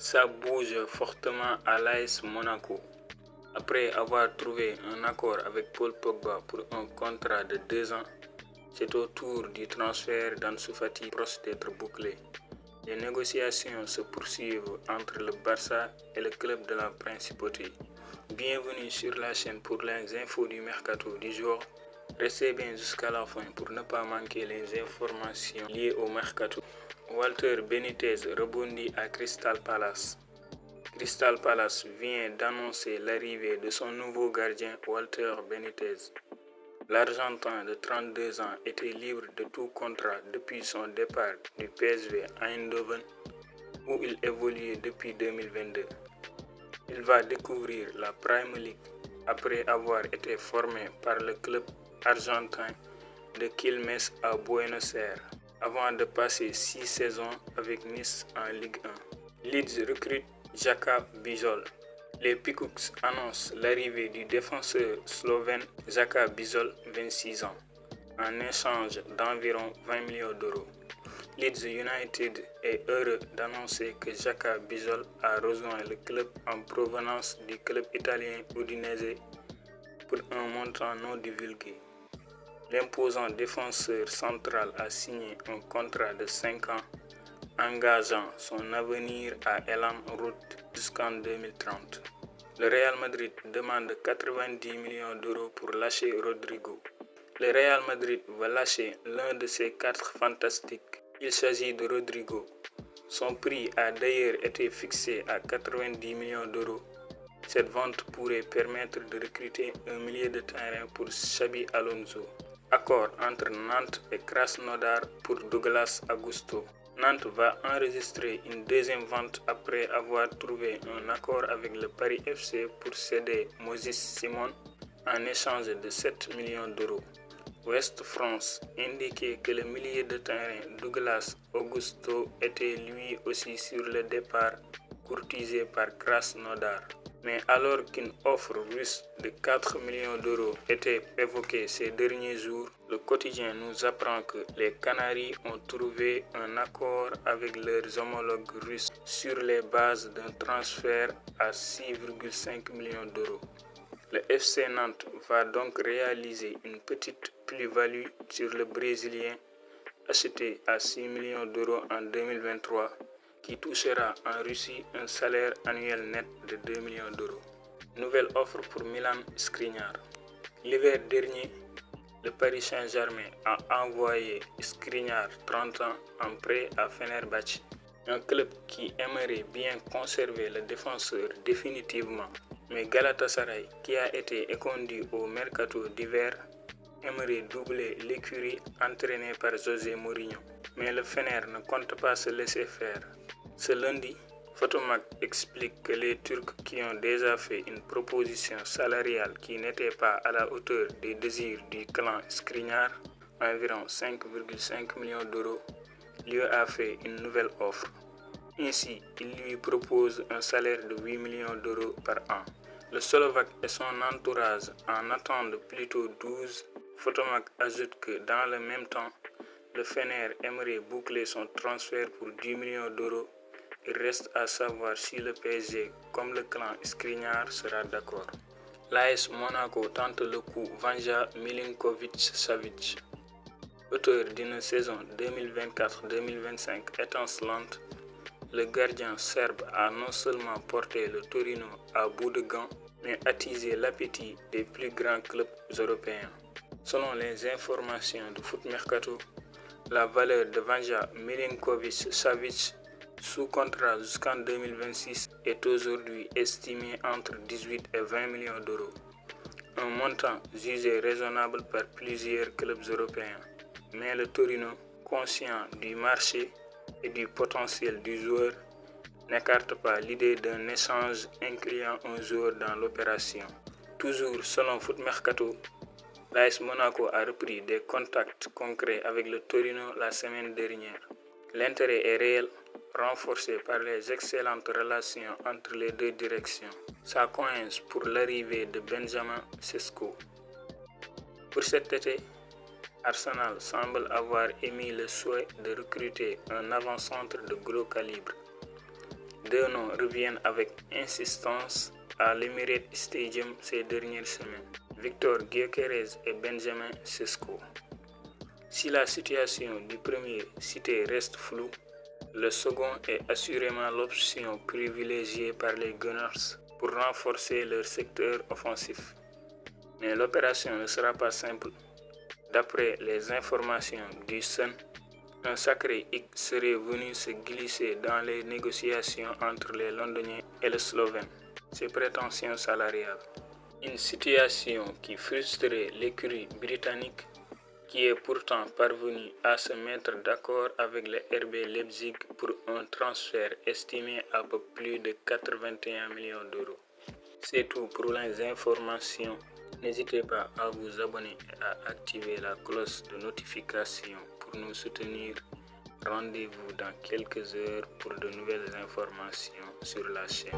Ça bouge fortement à l'AS Monaco. Après avoir trouvé un accord avec Paul Pogba pour un contrat de 2 ans, c'est au tour du transfert d'Ansu Fati proche d'être bouclé. Les négociations se poursuivent entre le Barça et le club de la Principauté. Bienvenue sur la chaîne pour les infos du mercato du jour. Restez bien jusqu'à la fin pour ne pas manquer les informations liées au mercato. Walter Benitez rebondit à Crystal Palace. Crystal Palace vient d'annoncer l'arrivée de son nouveau gardien Walter Benitez. L'Argentin de 32 ans était libre de tout contrat depuis son départ du PSV Eindhoven où il évoluait depuis 2022. Il va découvrir la Premier League après avoir été formé par le club argentin de Quilmes à Buenos Aires avant de passer 6 saisons avec Nice en Ligue 1. Leeds recrute Jaka Bijol. Les Peacocks annoncent l'arrivée du défenseur slovène Jaka Bijol, 26 ans, en échange d'environ 20 millions d'euros. Leeds United est heureux d'annoncer que Jaka Bijol a rejoint le club en provenance du club italien Udinese pour un montant non divulgué. L'imposant défenseur central a signé un contrat de 5 ans engageant son avenir à Elan Route jusqu'en 2030. Le Real Madrid demande 90 millions d'euros pour lâcher Rodrigo. Le Real Madrid va lâcher l'un de ses 4 fantastiques. Il s'agit de Rodrigo. Son prix a d'ailleurs été fixé à 90 millions d'euros. Cette vente pourrait permettre de recruter un milieu de terrain pour Xabi Alonso. Accord entre Nantes et Krasnodar pour Douglas Augusto. Nantes va enregistrer une deuxième vente après avoir trouvé un accord avec le Paris FC pour céder Moses Simon en échange de 7 millions d'euros. Ouest France indiquait que le milieu de terrain Douglas Augusto était lui aussi sur le départ courtisé par Krasnodar. Mais alors qu'une offre russe de 4 millions d'euros était évoquée ces derniers jours, le quotidien nous apprend que les Canaries ont trouvé un accord avec leurs homologues russes sur les bases d'un transfert à 6,5 millions d'euros. Le FC Nantes va donc réaliser une petite plus-value sur le Brésilien acheté à 6 millions d'euros en 2023 qui touchera en Russie un salaire annuel net de 2 millions d'euros. Nouvelle offre pour Milan Skriniar. L'hiver dernier, le Paris Saint-Germain a envoyé Skriniar, 30 ans, en prêt à Fenerbahçe, un club qui aimerait bien conserver le défenseur définitivement. Mais Galatasaray, qui a été éconduit au mercato d'hiver, aimerait doubler l'écurie entraînée par José Mourinho. Mais le Fener ne compte pas se laisser faire. Ce lundi, Photomac explique que les Turcs qui ont déjà fait une proposition salariale qui n'était pas à la hauteur des désirs du clan Skriniar, environ 5,5 millions d'euros, lui a fait une nouvelle offre. Ainsi, il lui propose un salaire de 8 millions d'euros par an. Le Slovaque et son entourage en attendent plutôt 12. Photomac ajoute que dans le même temps, le Fener aimerait boucler son transfert pour 10 millions d'euros. Il reste à savoir si le PSG, comme le clan Skriniar, sera d'accord. L'AS Monaco tente le coup Vanja Milinkovic-Savic. Auteur d'une saison 2024-2025 étincelante, le gardien serbe a non seulement porté le Torino à bout de gants, mais attisé l'appétit des plus grands clubs européens. Selon les informations de Foot Mercato, la valeur de Vanja Milinkovic-Savic sous contrat jusqu'en 2026 est aujourd'hui estimée entre 18 et 20 millions d'euros, un montant jugé raisonnable par plusieurs clubs européens. Mais le Torino, conscient du marché et du potentiel du joueur, n'écarte pas l'idée d'un échange incluant un joueur dans l'opération. Toujours selon Foot Mercato, l'AS Monaco a repris des contacts concrets avec le Torino la semaine dernière. L'intérêt est réel, renforcé par les excellentes relations entre les deux directions. Ça coïncide pour l'arrivée de Benjamin Sesko. Pour cet été, Arsenal semble avoir émis le souhait de recruter un avant-centre de gros calibre. Deux noms reviennent avec insistance à l'Emirates Stadium ces dernières semaines, Victor Gyökeres et Benjamin Sesko. Si la situation du premier cité reste floue, le second est assurément l'option privilégiée par les Gunners pour renforcer leur secteur offensif. Mais l'opération ne sera pas simple. D'après les informations du Sun, un sacré hic serait venu se glisser dans les négociations entre les Londoniens et les Slovènes, ses prétentions salariales. Une situation qui frustrerait l'écurie britannique qui est pourtant parvenue à se mettre d'accord avec le RB Leipzig pour un transfert estimé à peu plus de 81 millions d'euros. C'est tout pour les informations. N'hésitez pas à vous abonner et à activer la cloche de notification pour nous soutenir. Rendez-vous dans quelques heures pour de nouvelles informations sur la chaîne.